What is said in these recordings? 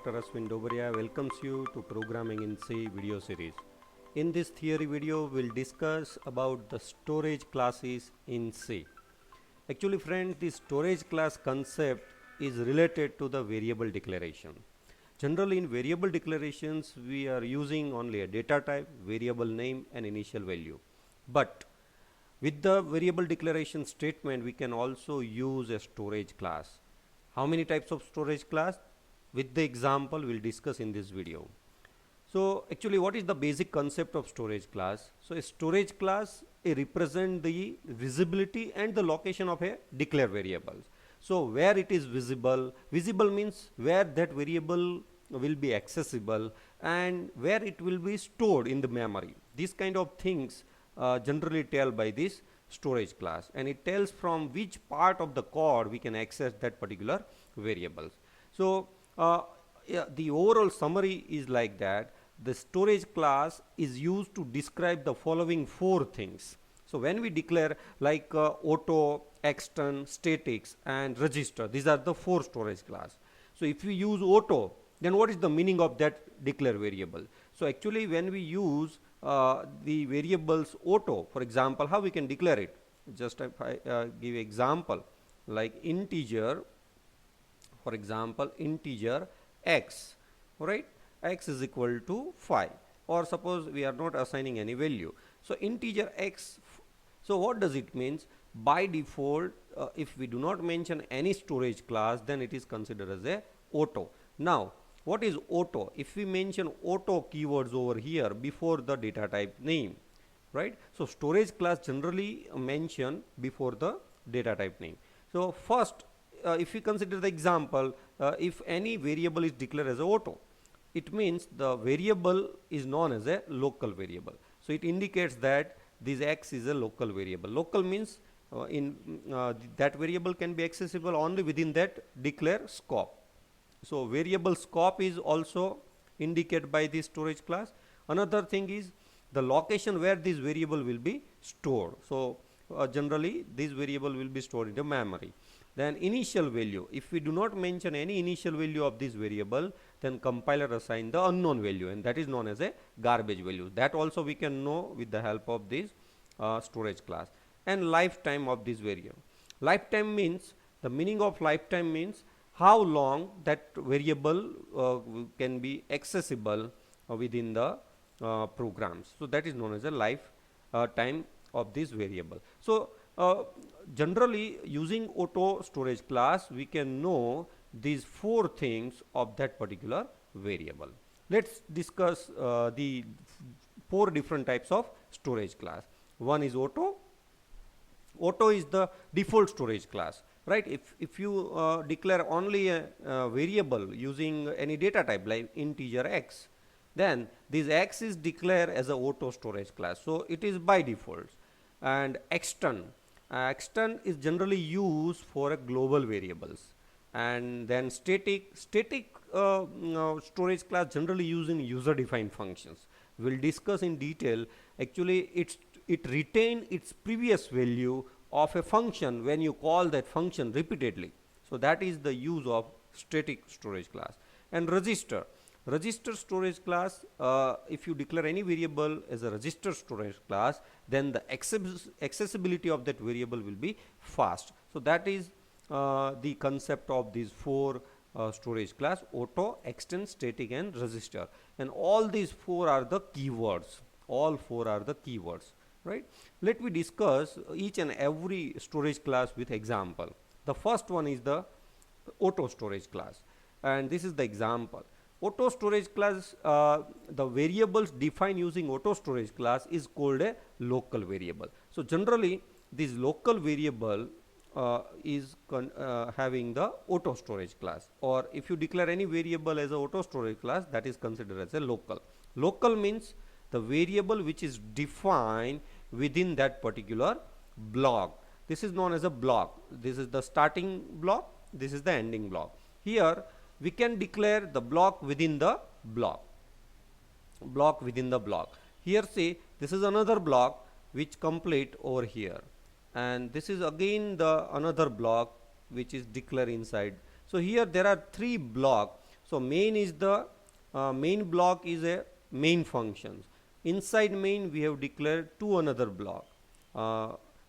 Dr. Ashwin Dobariya welcomes you to Programming in C video series. In this theory video, we'll discuss about the storage classes in C. Actually friends, the storage class concept is related to the variable declaration. Generally in variable declarations, we are using only a data type, variable name and initial value. But with the variable declaration statement, we can also use a storage class. How many types of storage class? With the example we'll discuss in this video. So actually what is the basic concept of storage class? So a storage class represents the visibility and the location of a declared variable. So where it is visible means where that variable will be accessible and where it will be stored in the memory. These kind of things generally tell by this storage class, and it tells from which part of the code we can access that particular variables. So the overall summary is like that. The storage class is used to describe the following four things. So when we declare like auto, extern, statics and register, these are the four storage class. So if we use auto, then what is the meaning of that declare variable? So actually when we use the variables auto, for example, how we can declare it? Just if I give example like integer, for example integer x, right? X is equal to 5, or suppose we are not assigning any value. So integer x, so what does it means? By default, if we do not mention any storage class, then it is considered as a auto. Now what is auto? If we mention auto keywords over here before the data type name, right? So storage class generally mention before the data type name. So first, if we consider the example, if any variable is declared as a auto, it means the variable is known as a local variable. So it indicates that this x is a local variable. Local means that variable can be accessible only within that declare scope. So variable scope is also indicated by this storage class. Another thing is the location where this variable will be stored. So generally this variable will be stored in the memory. Then initial value, if we do not mention any initial value of this variable, then compiler assign the unknown value, and that is known as a garbage value. That also we can know with the help of this storage class. And lifetime of this variable. Lifetime means, the meaning of lifetime means how long that variable can be accessible within the programs. So that is known as a lifetime of this variable. So generally using auto storage class, we can know these four things of that particular variable. Let's discuss the four different types of storage class. One is auto. Auto is the default storage class, right? If you declare only a variable using any data type like integer x, then this x is declared as a auto storage class, so it is by default. And extern is generally used for a global variables. And then static storage class generally used in user defined functions. We'll discuss in detail. Actually it retain its previous value of a function when you call that function repeatedly. So that is the use of static storage class. And register storage class, if you declare any variable as a register storage class, then the accessibility of that variable will be fast. So that is the concept of these four storage class: auto, extend, static and register. And all these four are the keywords. All four are the keywords, right? Let me discuss each and every storage class with example. The first one is the auto storage class, and this is the example. Auto storage class, the variables defined using auto storage class is called a local variable. So generally this local variable is having the auto storage class, or if you declare any variable as a auto storage class, that is considered as a local. Local means the variable which is defined within that particular block. This is known as a block. This is the starting block, this is the ending block. Here we can declare the block within the block within the block. Here say this is another block which complete over here, and this is again the another block which is declared inside. So here there are three blocks. So main is the main block is a main functions. Inside main we have declared two another block,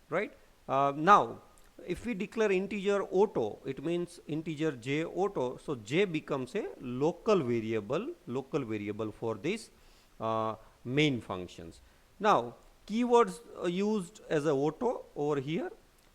right? Now if we declare integer auto, it means integer j auto, so j becomes a local variable for this main functions. Now keywords used as a auto over here,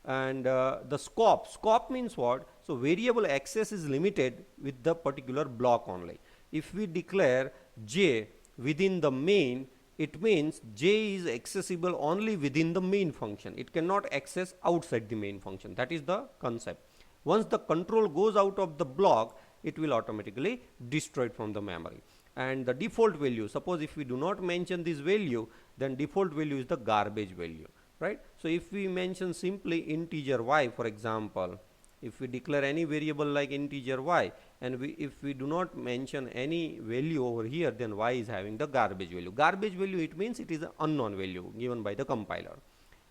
and the scope means what? So variable access is limited with the particular block only. If we declare j within the main, it means j is accessible only within the main function. It cannot access outside the main function. That is the concept. Once the control goes out of the block, it will automatically destroy it from the memory. And the default value, suppose if we do not mention this value, then default value is the garbage value, right? So if we mention simply integer y, for example, if we declare any variable like integer y, and if we do not mention any value over here, then y is having the garbage value. Garbage value, it means it is an unknown value given by the compiler.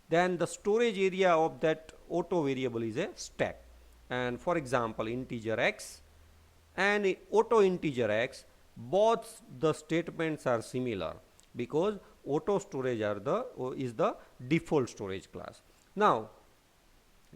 Then the storage area of that auto variable is a stack. And for example, integer x and auto integer x, both the statements are similar because auto storage is the default storage class. Now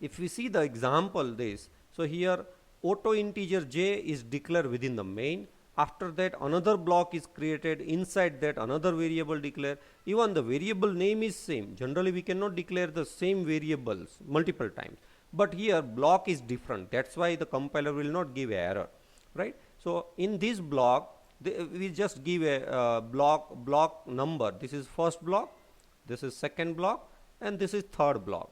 if we see the example this, so here auto integer j is declared within the main. After that another block is created, inside that another variable declared. Even the variable name is same. Generally we cannot declare the same variables multiple times, but here block is different. That's why the compiler will not give error, right? So in this block we just give a block number. This is first block, this is second block, and this is third block,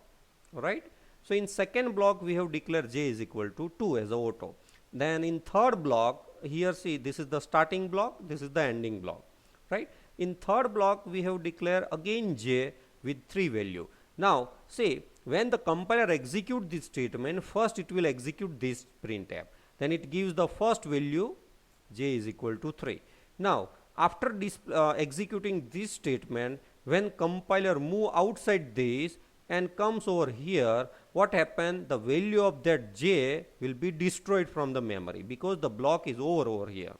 right? So in second block we have declared j is equal to 2 as a auto. Then in third block, here see, this is the starting block, this is the ending block, right? In third block we have declared again j with 3 value. Now say when the compiler execute this statement, first it will execute this printf, then it gives the first value j is equal to 3. Now after executing this statement, when compiler move outside this and comes over here, what happened? The value of that j will be destroyed from the memory because the block is over here.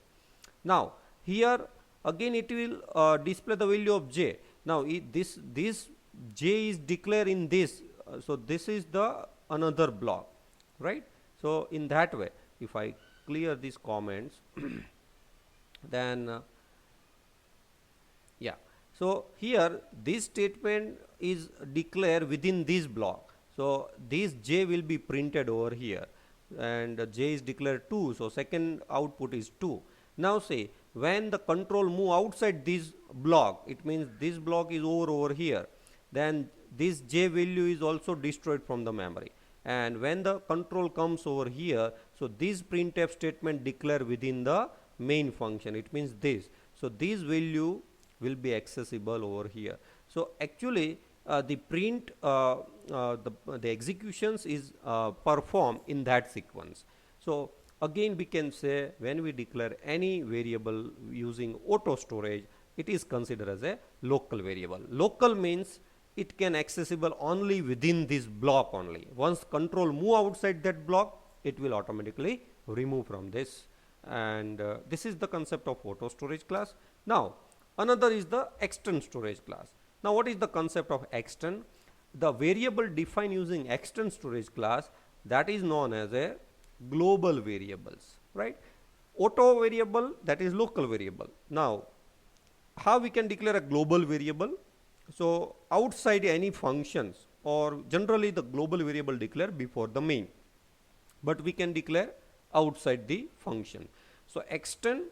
Now here again it will display the value of j. Now this j is declared in this, so this is the another block, right? So in that way, if I clear these comments then yeah, so here this statement is declared within this block, so this j will be printed over here, and j is declared 2, so second output is 2. Now say when the control move outside this block, it means this block is over here, then this j value is also destroyed from the memory. And when the control comes over here, so this printf statement declare within the main function, it means this, so this value will be accessible over here. So actually the print the executions is performed in that sequence. So again we can say when we declare any variable using auto storage, it is considered as a local variable. Local means it can accessible only within this block only. Once control move outside that block, it will automatically remove from this. And this is the concept of auto storage class. Now another is the extern storage class. Now what is the concept of extern? The variable defined using extern storage class, that is known as a global variables, right? Auto variable, that is local variable. Now how we can declare a global variable? So outside any functions, or generally the global variable declare before the main, but we can declare outside the function. So extern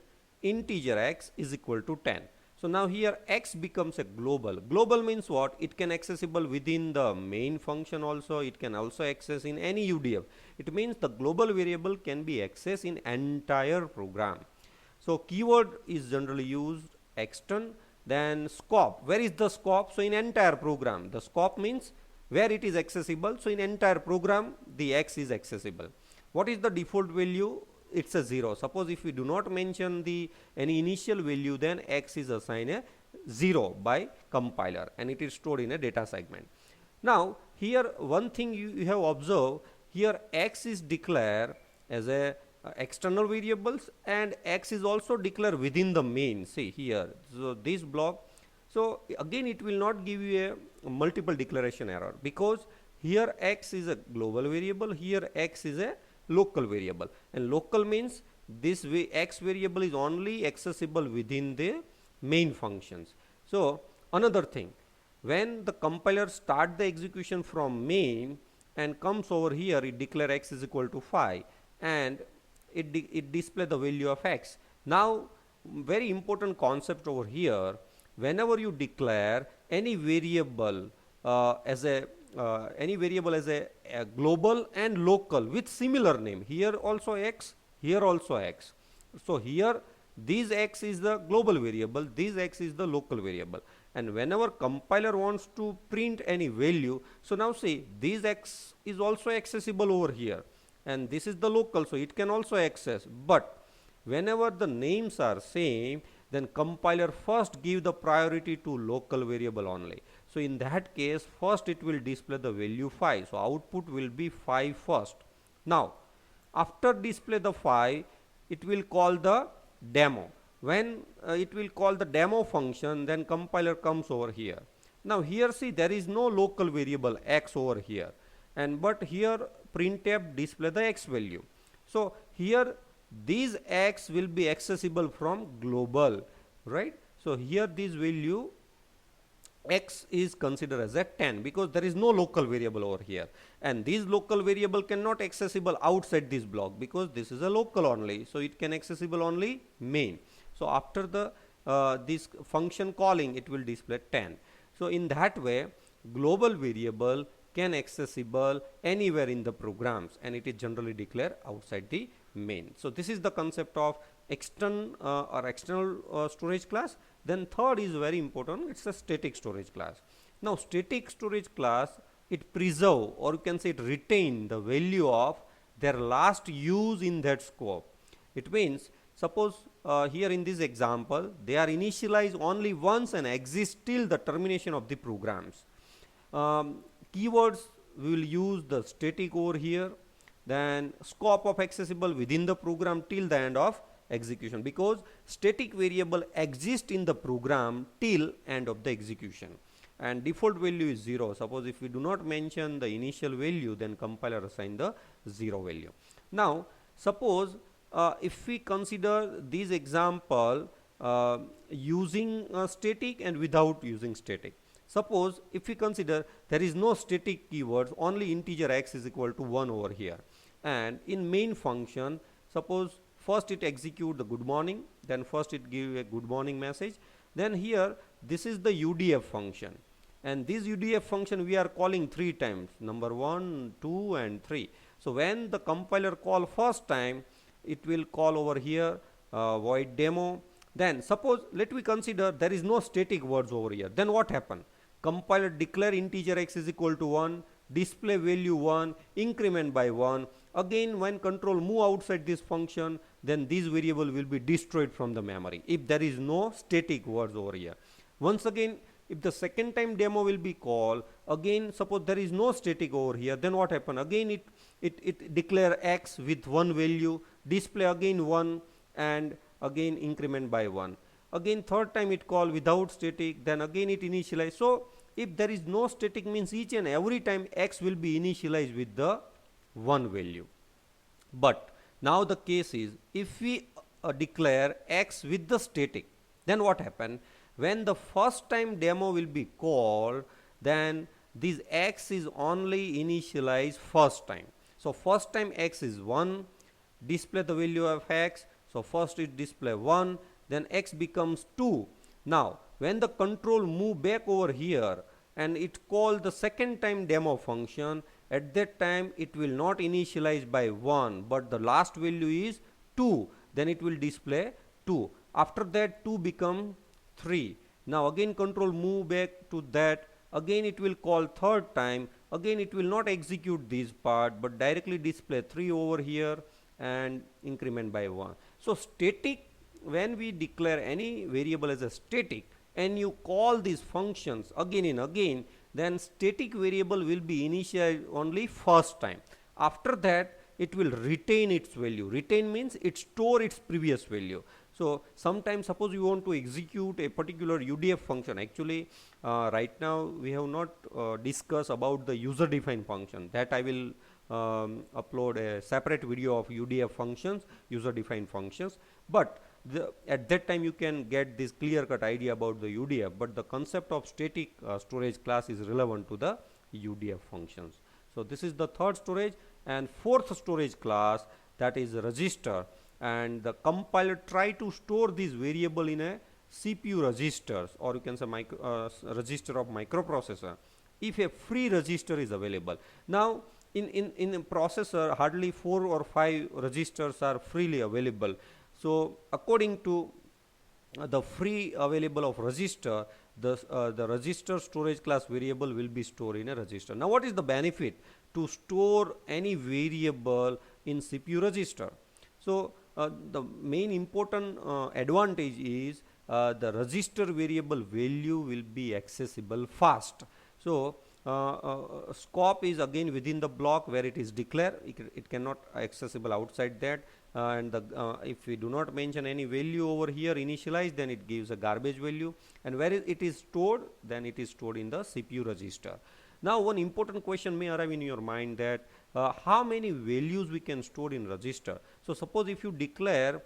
integer x is equal to 10. So now here x becomes a global. Global means what? It can accessible within the main function also. It can also access in any UDF. It means the global variable can be accessed in entire program. So keyword is generally used extern. Then scope. Where is the scope? So in entire program. The scope means where it is accessible. So in entire program the x is accessible. What is the default value? It's a 0. Suppose if we do not mention any initial value, then x is assigned a 0 by compiler and it is stored in a data segment. Now here one thing you have observed, here x is declared as a external variables, and x is also declared within the main. See here, so this block, so again it will not give you a multiple declaration error, because here x is a global variable, here x is a local variable, and local means this way x variable is only accessible within the main functions. So another thing, when the compiler start the execution from main and comes over here, it declare x is equal to 5, and it display the value of x. Now very important concept over here, whenever you declare any variable as a global and local with similar name, here also x, here also x. So here this x is the global variable, this x is the local variable, and whenever compiler wants to print any value, so now see this x is also accessible over here, and this is the local, so it can also access. But whenever the names are same, then compiler first give the priority to local variable only. So in that case, first it will display the value 5, so output will be 5 first. Now after display the 5, it will call the demo. When it will call the demo function, then compiler comes over here. Now here see, there is no local variable x over here, and but here printf display the x value. So here these x will be accessible from global, right? So here this value x is considered as a 10, because there is no local variable over here, and this local variable cannot accessible outside this block, because this is a local only, so it can accessible only main. So after the this function calling, it will display 10. So in that way, global variable can accessible anywhere in the programs, and it is generally declared outside the main. So this is the concept of external storage class. Then third is very important, it's a static storage class. Now static storage class, it preserve, or you can say it retain the value of their last use in that scope. It means suppose here in this example, they are initialized only once and exist till the termination of the programs. Keywords, we will use the static over here, then scope of accessible within the program till the end of execution, because static variable exists in the program till end of the execution, and default value is 0. Suppose if we do not mention the initial value, then compiler assign the 0 value. Now suppose if we consider this example using static and without using static. Suppose if we consider there is no static keywords, only integer x is equal to 1 over here, and in main function, suppose first it execute the good morning, then first it give a good morning message, then here this is the UDF function, and this UDF function we are calling 3 times, number 1, 2 and 3. So when the compiler call first time, it will call over here void demo. Then suppose let we consider there is no static words over here, then what happen? Compiler declare integer x is equal to 1, display value 1, increment by 1. Again when control move outside this function, then this variable will be destroyed from the memory if there is no static words over here. Once again, if the second time demo will be called, again suppose there is no static over here, then what happen? Again it declare x with 1 value, display again 1, and again increment by 1. Again third time it call without static, then again it initialize. So if there is no static means each and every time x will be initialized with the 1 value. But now the case is, if we declare x with the static, then what happen? When the first time demo will be called, then this x is only initialized first time. So first time x is 1, display the value of x, so first it display 1, then x becomes 2. Now when the control move back over here and it call the second time demo function, at that time it will not initialize by 1, but the last value is 2, then it will display 2. After that 2 become 3. Now again control move back to that, again it will call third time, again it will not execute this part but directly display 3 over here and increment by 1. So static, when we declare any variable as a static and you call these functions again and again, then static variable will be initialized only first time. After that it will retain its value. Retain means it store its previous value. So sometimes suppose you want to execute a particular UDF function. Actually right now we have not discussed about the user defined function, that I will upload a separate video of UDF functions, user defined functions. But at that time you can get this clear cut idea about the UDF, but the concept of static storage class is relevant to the UDF functions. So this is the third storage. And fourth storage class, that is register, and the compiler try to store this variable in a CPU registers, or you can say register of microprocessor, if a free register is available. Now in a processor hardly 4 or 5 registers are freely available. So according to the free available of register, the register storage class variable will be stored in a register. Now what is the benefit to store any variable in CPU register? So the main important advantage is the register variable value will be accessible fast. So scope is again within the block where it is declared. It cannot accessible outside that. And if we do not mention any value over here initialized, then it gives a garbage value. And where it is stored, then it is stored in the CPU register. Now one important question may arrive in your mind, that how many values we can store in register. So suppose if you declare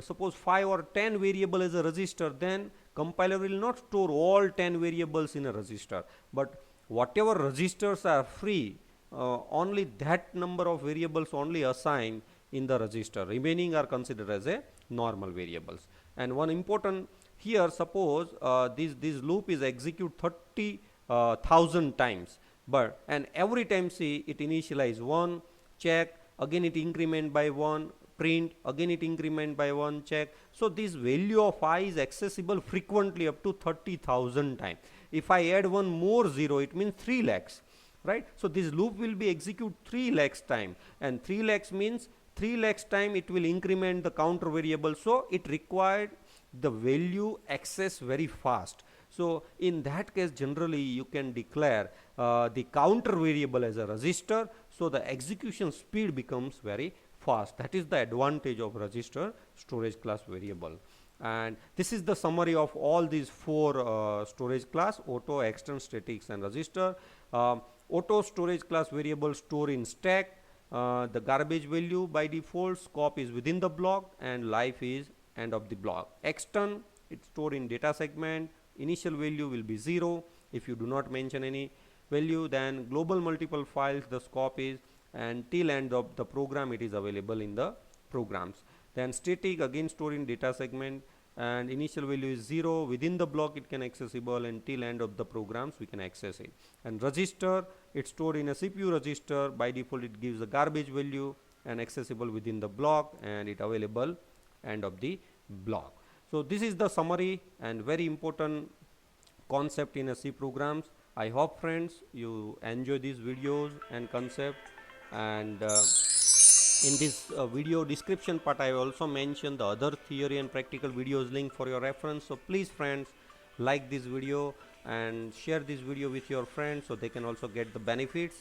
suppose 5 or 10 variable as a register, then compiler will not store all 10 variables in a register, but whatever registers are free, only that number of variables only assign in the register, remaining are considered as a normal variables. And one important here, suppose this loop is execute 30,000 times, but and every time see it initialize 1, check, again it increment by 1, print, again it increment by 1, check. So this value of I is accessible frequently up to 30,000 times. If I add one more 0, it means 3 lakhs, right? So this loop will be execute 3 lakhs time, and 3 lakhs means 3 lakhs time it will increment the counter variable. So it required the value access very fast. So in that case generally you can declare the counter variable as a register, so the execution speed becomes very fast. That is the advantage of register storage class variable. And this is the summary of all these 4 storage class: auto, extern, statics, and register. Auto storage class variable store in stack. The garbage value by default, scope is within the block, and life is end of the block. Extern, it's stored in data segment. Initial value will be 0. If you do not mention any value, then global multiple files, the scope is, and till end of the program it is available in the programs. Then static, again stored in data segment, and initial value is 0. Within the block it can accessible, and till end of the programs we can access it. And register, it's stored in a CPU register. By default it gives a garbage value and accessible within the block, and it available end of the block. So this is the summary and very important concept in a C programs. I hope friends you enjoy these videos and concept. And in this video description part I also mentioned the other theory and practical videos link for your reference. So please friends, like this video and share this video with your friends so they can also get the benefits.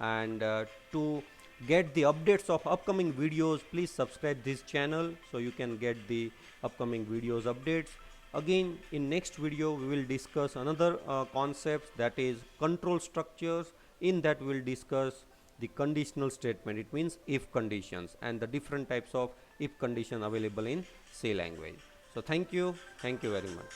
And to get the updates of upcoming videos, please subscribe this channel so you can get the upcoming videos updates. Again in next video we will discuss another concepts, that is control structures. In that we will discuss the conditional statement, it means if conditions, and the different types of if condition available in C language. So thank you very much.